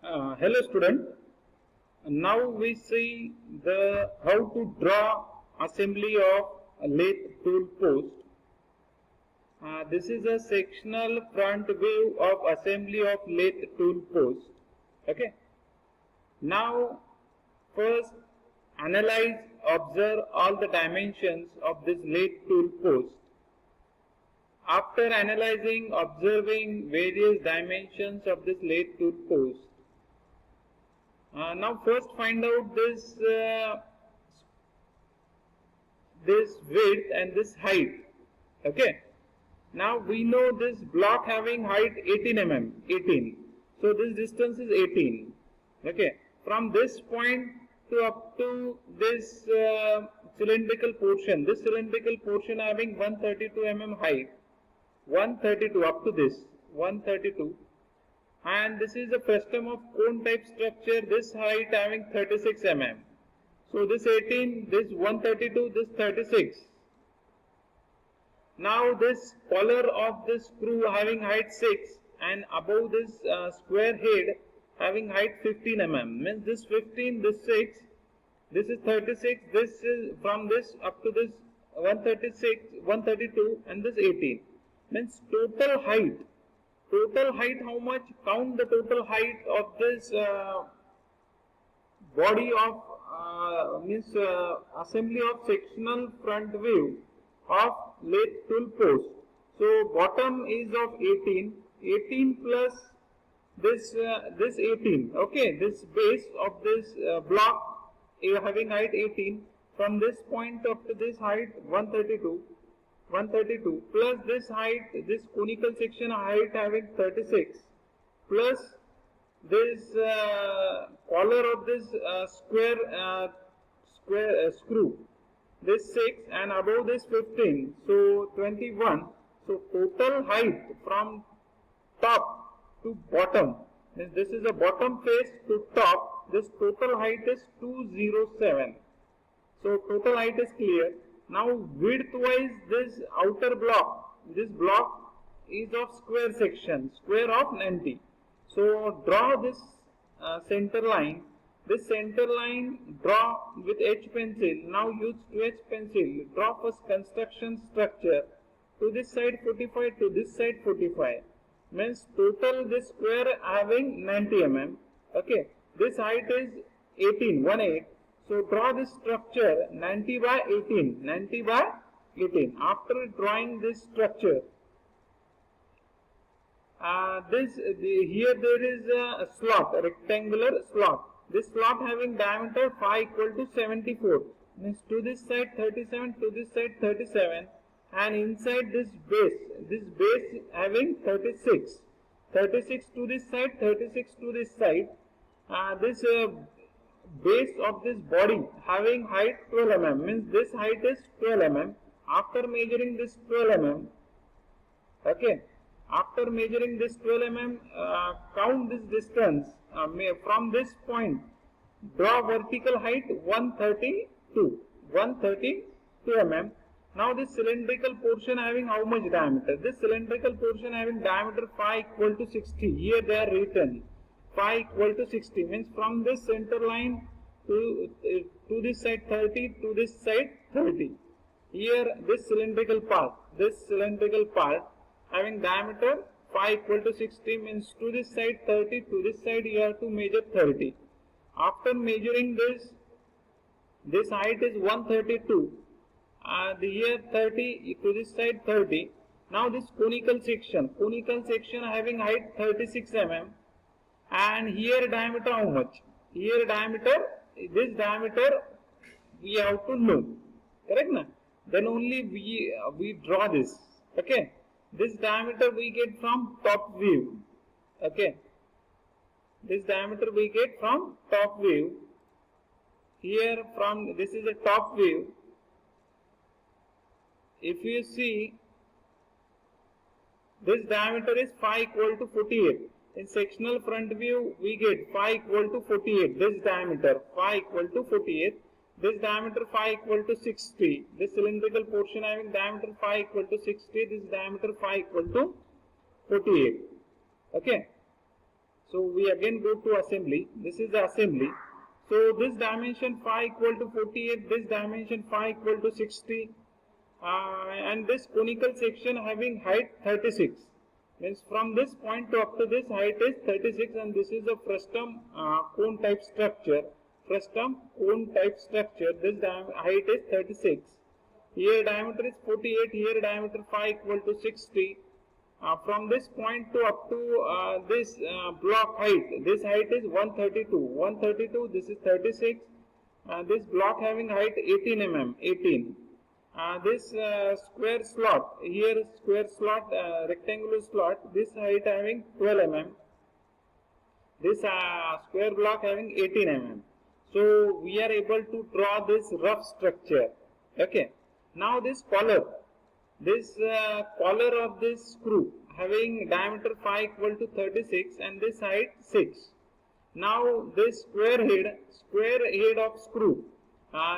Hello student. Now we see the how to draw assembly of a lathe tool post. This is a sectional front view of assembly of lathe tool post. Okay. Now first analyze, observe all the dimensions of this lathe tool post. After analyzing, observing various dimensions of this lathe tool post, now first find out this width and this height. Okay. Now we know this block having height 18 mm. 18. So this distance is 18. Okay. From this point to up to this cylindrical portion. This cylindrical portion having 132 mm height. 132 up to this 132. And this is a frustum of cone type structure, this height having 36 mm. So this 18, this 132, this 36. Now this collar of this screw having height 6 and above this square head having height 15 mm. Means this 15, this 6, this is 36, this is from this up to this 136, 132 and this 18. Means total height. Total height how much? Count the total height of this body of assembly of sectional front view of lathe tool post. So bottom is of 18. 18 plus this 18. Okay, this base of this block having height 18. From this point up to this height 132. 132 plus this height, this conical section height having 36 plus this collar of this screw, this 6 and above this 15, so 21. So total height from top to bottom, means this is a bottom face to top, this total height is 207. So total height is clear. Now width wise, this outer block, this block is of square section, square of 90. So draw this center line. This center line draw with H pencil. Now use 2H pencil. Draw first construction structure. To this side 45, to this side 45. Means total this square having 90 mm. Okay. This height is 18, 18. So draw this structure 90 by 18, 90 by 18. After drawing this structure, here there is a slot, a rectangular slot. This slot having diameter phi equal to 74. Means to this side 37, to this side 37, and inside this base having 36. 36 to this side, 36 to this side. This base of this body having height 12 mm, means this height is 12 mm. After measuring this 12 mm, okay, after measuring this 12 mm, count this distance from this point. Draw vertical height 132 mm. Now this cylindrical portion having how much diameter? This cylindrical portion having diameter phi equal to 60. Here they are written. Phi equal to 60, means from this center line to this side 30, to this side 30. Here this cylindrical part having diameter phi equal to 60, means to this side 30, to this side you have to measure 30. After measuring this height is 132. Here 30, to this side 30. Now this conical section having height 36 mm. And here diameter how much? Here diameter, this diameter we have to know, correct na? Then only we draw this. Okay, this diameter we get from top view. Okay, this diameter we get from top view. Here from this is a top view. If you see, this diameter is phi equal to 48. In sectional front view, we get phi equal to 48. This diameter phi equal to 48. This diameter phi equal to 60. This cylindrical portion having diameter phi equal to 60. This diameter phi equal to 48. Okay. So we again go to assembly. This is the assembly. So this dimension phi equal to 48, this dimension phi equal to 60, and this conical section having height 36. Means from this point to up to this height is 36, and this is a frustum cone type structure. Frustum cone type structure. This height is 36. Here diameter is 48. Here diameter phi equal to 60. From this point to up to this block height, this height is 132. 132. This is 36. This block having height 18 mm. 18. This square slot, here square slot, rectangular slot, this height having 12 mm, this square block having 18 mm. So we are able to draw this rough structure. Okay. Now this collar of this screw having diameter phi equal to 36 and this height 6. Now this square head of screw,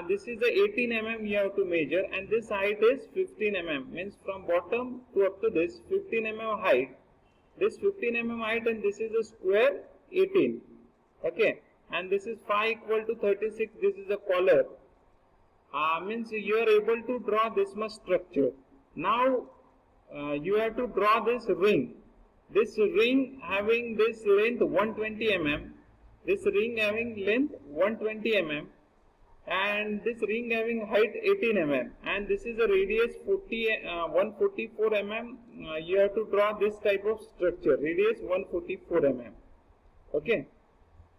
this is the 18 mm you have to measure, and this height is 15 mm. Means from bottom to up to this 15 mm height. This 15 mm height, and this is a square 18. Okay, and this is phi equal to 36. This is a collar. Means you are able to draw this much structure. Now you have to draw this ring. This ring having this length 120 mm. This ring having length 120 mm. And this ring having height 18 mm, and this is a radius 144 mm. You have to draw this type of structure, radius 144 mm. Okay.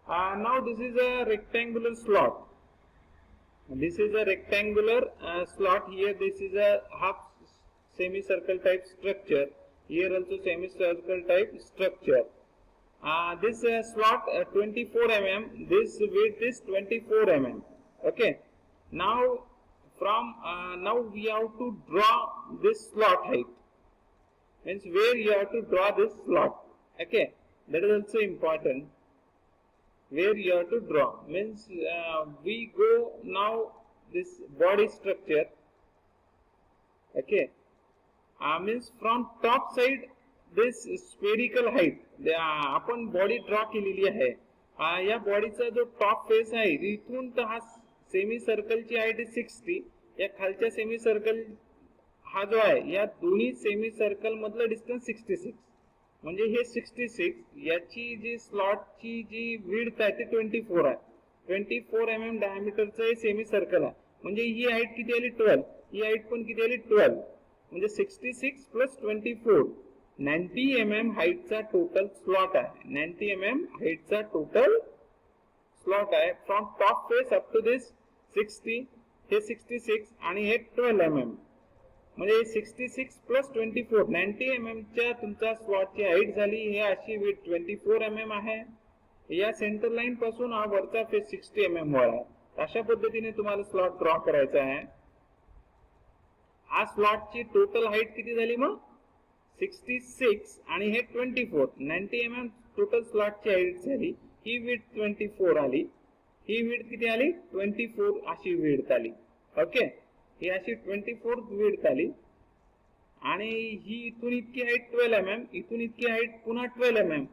Now this is a rectangular slot. This is a rectangular slot. Here this is a half semicircle type structure. Here also semicircle type structure. This slot 24 mm. This width is 24 mm. Okay. Now from now we have to draw this slot height. Means where you have to draw this slot. Okay. That is also important. Where you have to draw. Means we go now this body structure. Okay. Means from top side this spherical height. आपण body draw केलेली आहे. या बॉडीचा जो top face आहे इथून तर हा semi सर्कलची height 60, या खालच्या सेमी सर्कल हा जो आहे या दोन्ही सेमी सर्कल मधलं डिस्टन्स 66. म्हणजे हे 66, याची जी स्लॉटची जी विड्थ आहे ती 24 आहे. 24 mm डायमीटरचं हे सेमी सर्कल आहे. म्हणजे ही हाईट किती आली 12. ही हाईट पण किती आली 12. म्हणजे 66 प्लस 24 90 mm हाईटचा टोटल स्लॉट आहे. 90 mm हाईटचा टोटल स्लॉट आहे. From top face up to this 60, हे 66 आणि हे 12 mm. म्हणजे 66 प्लस 24 90 mm च्या तुमच्या स्लॉटची हाईट झाली. हे अशी विड्थ 24 mm आहे. या सेंटर लाईन पासून हा वरचा फेस 60 mm वर आहे. अशा पद्धतीने तुम्हाला स्लॉट ड्रॉ करायचा आहे. हा स्लॉटची टोटल हाईट किती झाली मग 66 आणि हे 24 90 mm टोटल स्लॉटची हाईट झाली. ही विड्थ 24 आली. ही विड्थ किती आली 24 अशी विड्थ आली. ओके. ही अशी 24 विड्थ आली आणि ही इथून इतकी हाईट 12 mm, इथून इतकी हाईट पुन्हा 12 mm.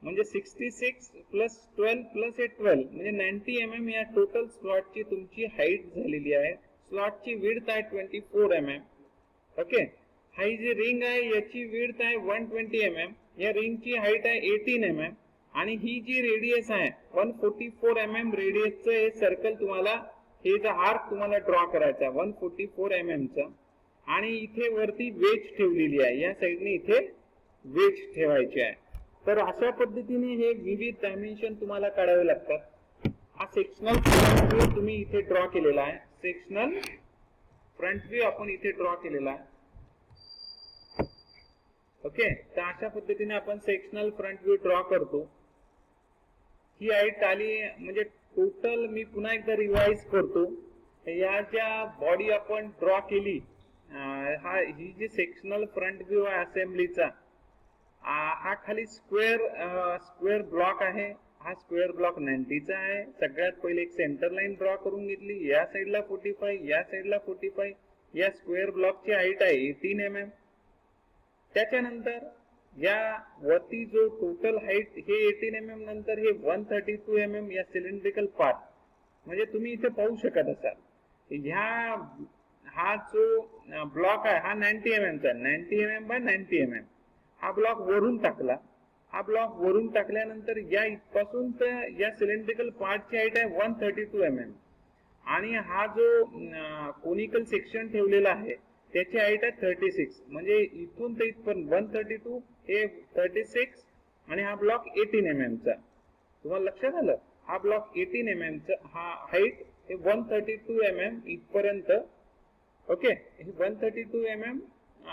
म्हणजे 66 प्लस 12 प्लस 12 म्हणजे 90 mm या टोटल स्लॉटची तुमची हाईट झालेली आहे. स्लॉटची विड्थ आहे 24 mm. ओके. ही जी रिंग आहे याची विड्थ आहे 120 mm. या रिंगची हाईट आहे 18 mm आणि ही जी रेडियस आहे 144 mm रेडियसचं हे सर्कल तुम्हाला, हे जो आर्क तुम्हाला ड्रॉ करायचा आहे 144 mm चा. आणि इथे वरती वेज ठेवलेली आहे. या साइडने इथे वेज ठेवायची आहे. तर अशा पद्धतीने हे विविध डायमेन्शन तुम्हाला काढावे लागतात. हा सेक्शनल फ्रंट व्ह्यू तुम्ही इथे ड्रॉ केलेला आहे. सेक्शनल फ्रंट व्ह्यू आपण इथे ड्रॉ केलेला आहे. ओके. तर अशा पद्धतीने आपण सेक्शनल फ्रंट व्ह्यू ड्रॉ करतो. ही हाईट आली. म्हणजे टोटल मी पुन्हा एकदा रिवाइज करतो. या ज्या बॉडी आपण ड्रॉ केली, ही जी सेक्शनल फ्रंट व्ह्यू आहे असेंब्लीचा, हा खाली स्क्वेअर ब्लॉक आहे. हा स्क्वेअर ब्लॉक 90 चा आहे. सगळ्यात पहिले एक सेंटर लाईन ड्रॉ करून घेतली. या साईडला 45, या साईडला 45. या स्क्वेअर ब्लॉकची हाईट आहे 18 mm. त्याच्यानंतर या वरती जो टोटल हाईट हे 18 mm नंतर हे 132 mm या सिलेंड्रिकल पार्ट, म्हणजे तुम्ही इथे पाहू शकत असाल ह्या हा जो ब्लॉक आहे हा 90 mm चा, 90 mm बाय 90 mm हा ब्लॉक वरून टाकला. हा ब्लॉक वरून टाकल्यानंतर या इथपासून तर या सिलेंड्रिकल पार्टची हाईट आहे 132 mm आणि हा जो कोनिकल सेक्शन ठेवलेला आहे त्याची हाईट आहे 36, म्हणजे इथून ते इथपर्यंत 132 हे 36 आणि हा ब्लॉक 18 mm चा. तुम्हाला लक्षात आलं, हा ब्लॉक 18 mm चा, हा हाईट हे 132 mm इथपर्यंत. ओके, हे 132 mm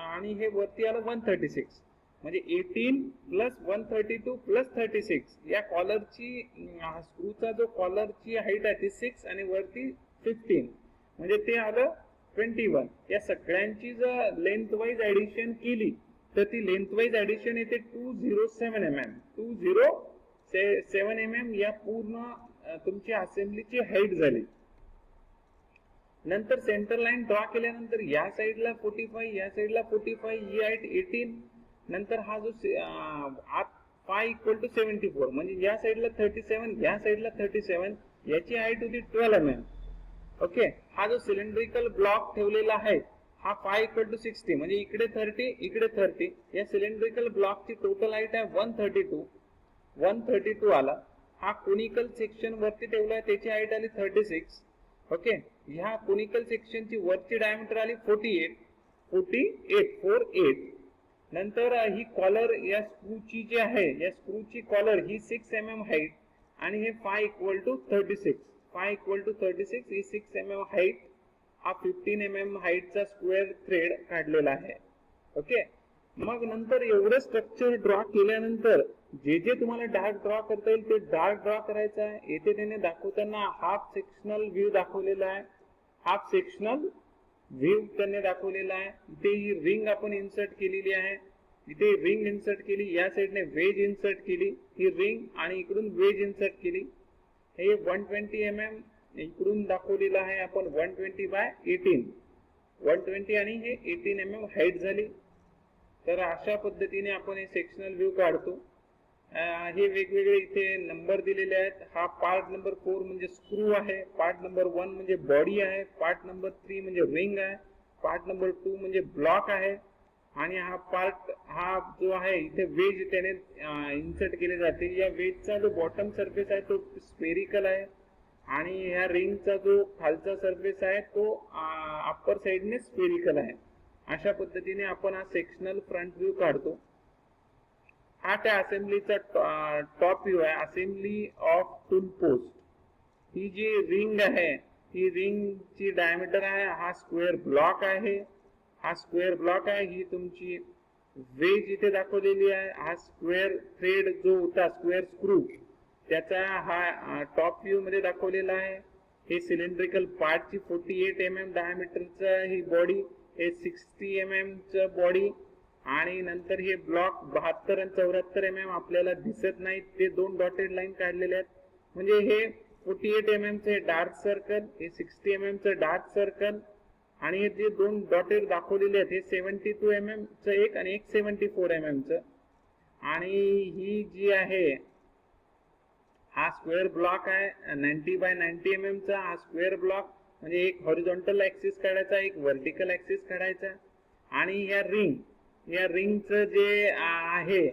आणि हे वरती आलं 136, म्हणजे 18 प्लस 132 प्लस 36 या कॉलरची स्क्रूचा जो कॉलरची हाईट आहे ती 6 आणि वरती 15, म्हणजे ते आलं 21. या सगळ्यांची जर लेंथ वाईज ऍडिशन केली तर ती लेंथ वाईज ऍडिशन येते 207 mm. 207 mm या पूर्ण तुमची असेंब्लीची हाईट झाली. नंतर सेंटर लाईन ड्रॉ केल्यानंतर या साईडला 45, या साईडला 45, ही हाईट 18. नंतर हा जो फाय इक्वल टू 74, म्हणजे या साईडला 37, या साईडला 37, याची हाईट होती 12 mm. ओके, हा जो सिलेंड्रिकल ब्लॉक ठेवलेला आहे हा फाय इक्वल टू 60, म्हणजे इकडे 30 इकडे 30, या सिलेंड्रिकल ब्लॉकची टोटल हाईट आहे 132 आला. हा कोनिकल सेक्शन वरती ठेवलाय त्याची हाईट आली 36. ओके, ह्या कोनिकल सेक्शनची वरची डायमीटर आली 48. नंतर ही कॉलर या स्क्रूची जी आहे, या स्क्रूची कॉलर ही 6 mm हाईट आणि हे फाय इक्वल टू 36, ही 6 mm हाईट, हा 15 mm हाईटचा स्क्वेअर थ्रेड काढलेला आहे. ओके, मग नंतर एवढं स्ट्रक्चर ड्रॉ केल्यानंतर जे जे तुम्हाला डार्क ड्रॉ करता येईल ते डार्क ड्रॉ करायचं आहे. येथे त्याने दाखवताना हाफ सेक्शनल व्ह्यू दाखवलेला आहे, हाफ सेक्शनल व्ह्यू त्यांनी दाखवलेला आहे. इथे ही रिंग आपण इन्सर्ट केलेली आहे, इथे रिंग इन्सर्ट केली, या साईडने वेज इन्सर्ट केली, ही रिंग आणि इकडून वेज इन्सर्ट केली. हे 120 mm इकडून दाखवलेलं आहे आपण 120 बाय 18, 120 आणि हे 18 mm हाईट झाली. तर अशा पद्धतीने आपण हे सेक्शनल व्ह्यू काढतो. हे वेगवेगळे इथे नंबर दिलेले आहेत. हा पार्ट नंबर 4 म्हणजे स्क्रू आहे, पार्ट नंबर 1 म्हणजे बॉडी आहे, पार्ट नंबर 3 म्हणजे रिंग आहे, पार्ट नंबर 2 म्हणजे ब्लॉक आहे आणि हा पार्ट हा जो आहे इथे वेज त्याने इन्सर्ट केले जाते. या वेजचा जो बॉटम सरफेस आहे तो स्पेरिकल आहे आणि ह्या रिंगचा जो खालचा सरफेस आहे तो अप्पर साइडने स्पेरिकल आहे. अशा पद्धतीने आपण हा सेक्शनल फ्रंट व्ह्यू काढतो. हा त्या असेंब्लीचा टॉप व्ह्यू आहे, असेंब्ली ऑफ टूल पोस्ट. ही जी रिंग आहे ही रिंगची डायमीटर आहे, हा स्क्वेअर ब्लॉक आहे, हा स्क्वेअर ब्लॉक आहे, ही तुमची वेज इथे दाखवलेली आहे. हा स्क्वेअर थ्रेड जो होता स्क्वेअर स्क्रू त्याचा हा टॉप व्ह्यू मध्ये दाखवलेला आहे. हे सिलेंड्रिकल पार्टची 48 mm डायमीटरचा ही बॉडी, हे 60 mm च बॉडी आणि नंतर हे ब्लॉक 72 आणि 74 mm आपल्याला दिसत नाहीत, ते दोन डॉटेड लाईन काढलेले आहेत. म्हणजे हे 48 mm चे डार्क सर्कल, हे 60 mm च डार्क सर्कल आणि हे जे दोन डॉटेड दाखवलेले आहेत हे 72 mm च एक आणि एक 74 mm च. आणि ही जी आहे हा स्क्वेअर ब्लॉक आहे 90 बाय 90 mm चा. हा स्क्वेअर ब्लॉक म्हणजे एक हॉरिझॉन्टल ऍक्सिस काढायचा, एक व्हर्टिकल ऍक्सिस काढायचा. आणि या रिंगचं जे आहे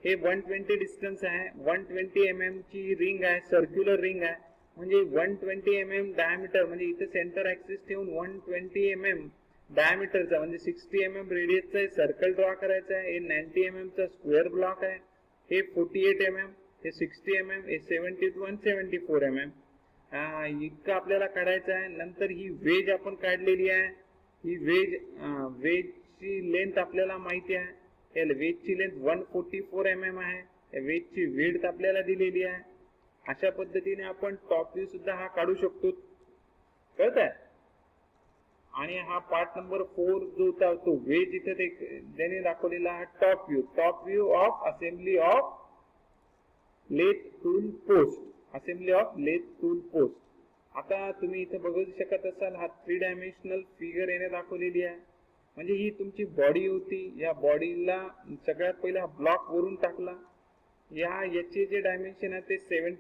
हे 120 डिस्टन्स आहे, 120 mm ची रिंग आहे, सर्क्युलर रिंग आहे. म्हणजे 120 mm डायमीटर, म्हणजे इथे सेंटर ऍक्सिस ठेवून 120 mm डायमीटरचा म्हणजे 60 mm रेडियसचा सर्कल ड्रॉ करायचा आहे. हे 90 mm चा स्क्वेअर ब्लॉक आहे, हे 48 mm, हे 60 mm, हे 72 आणि 74 mm इतकं आपल्याला काढायचं आहे. नंतर ही वेज आपण काढलेली आहे. ही वेजची लेंथ आपल्याला माहिती आहे, या वेजची लेंथ 144 mm आहे. या वेजची विड्थ आपल्याला दिलेली आहे. अशा पद्धतीने आपण टॉप व्ह्यू सुद्धा हा काढू शकतो, कळत आहे. आणि हा पार्ट नंबर 4 जो होता तो वेज इथे त्याने दाखवलेला हा top view of assembly of lathe tool post, assembly of lathe tool post. आता तुम्ही इथे बघू शकत असाल हा 3 डायमेन्शनल फिगर याने दाखवलेली आहे. म्हणजे ही तुमची बॉडी होती, या बॉडीला सगळ्यात पहिले हा ब्लॉक वरून टाकला, याचे जे डायमेन्शन आहे ते 70